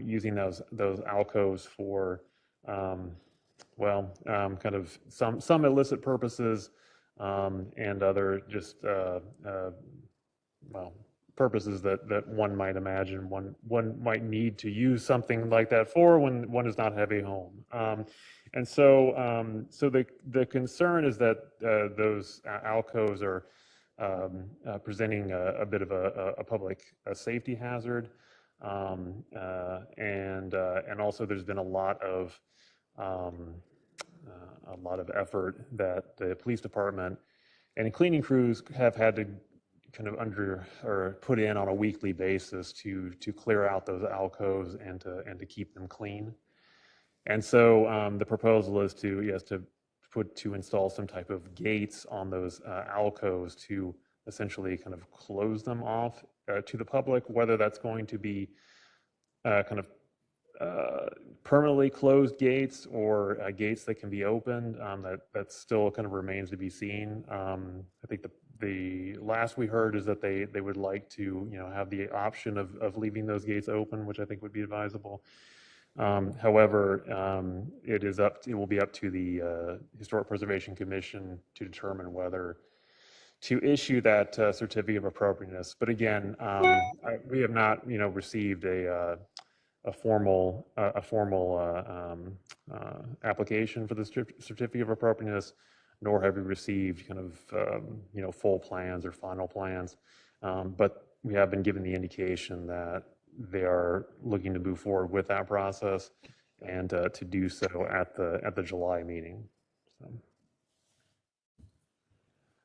using those alcoves for kind of some illicit purposes and other just purposes that one might imagine one might need to use something like that for when one does not have a home. And so the concern is that those alcoves are presenting a bit of a public safety hazard, and also there's been a lot of effort that the police department and cleaning crews have had to kind of put in on a weekly basis to clear out those alcoves and to keep them clean. And so the proposal is to install some type of gates on those alcoves to essentially kind of close them off to the public, whether that's going to be kind of permanently closed gates or gates that can be opened. That still kind of remains to be seen. I think the last we heard is that they would like to, have the option of leaving those gates open, which I think would be advisable. However, it will be up to the Historic Preservation Commission to determine whether to issue that certificate of appropriateness. But again, we have not, received a formal application for the certificate of appropriateness, nor have we received kind of full plans or final plans. But we have been given the indication that they are looking to move forward with that process and to do so at the July meeting. So.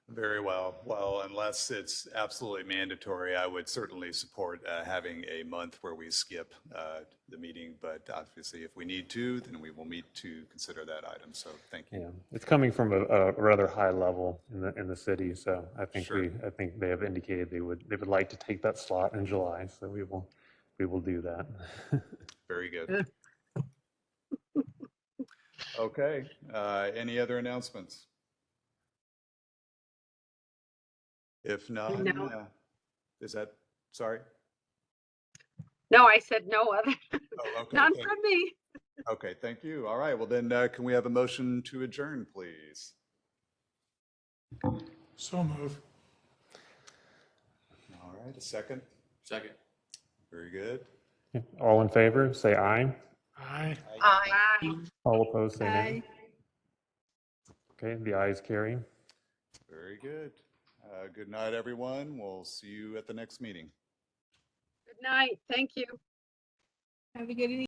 Very well. Well, unless it's absolutely mandatory, I would certainly support having a month where we skip the meeting. But obviously, if we need to, then we will meet to consider that item. So thank you. Yeah, it's coming from a rather high level in the city. So I think Sure. I think they have indicated they would like to take that slot in July. So we will do that. Very good. Okay. Any other announcements? If none, No. is that, sorry? No, I said no other, Oh, okay. none thank- from me. Okay, thank you. All right, well then, can we have a motion to adjourn, please? So move. All right, a second. Second. Very good. All in favor, say aye. Aye. Aye. Bye. All opposed, say nay. Aye. Okay, the ayes carry. Very good. Good night, everyone. We'll see you at the next meeting. Good night. Thank you. Have a good evening.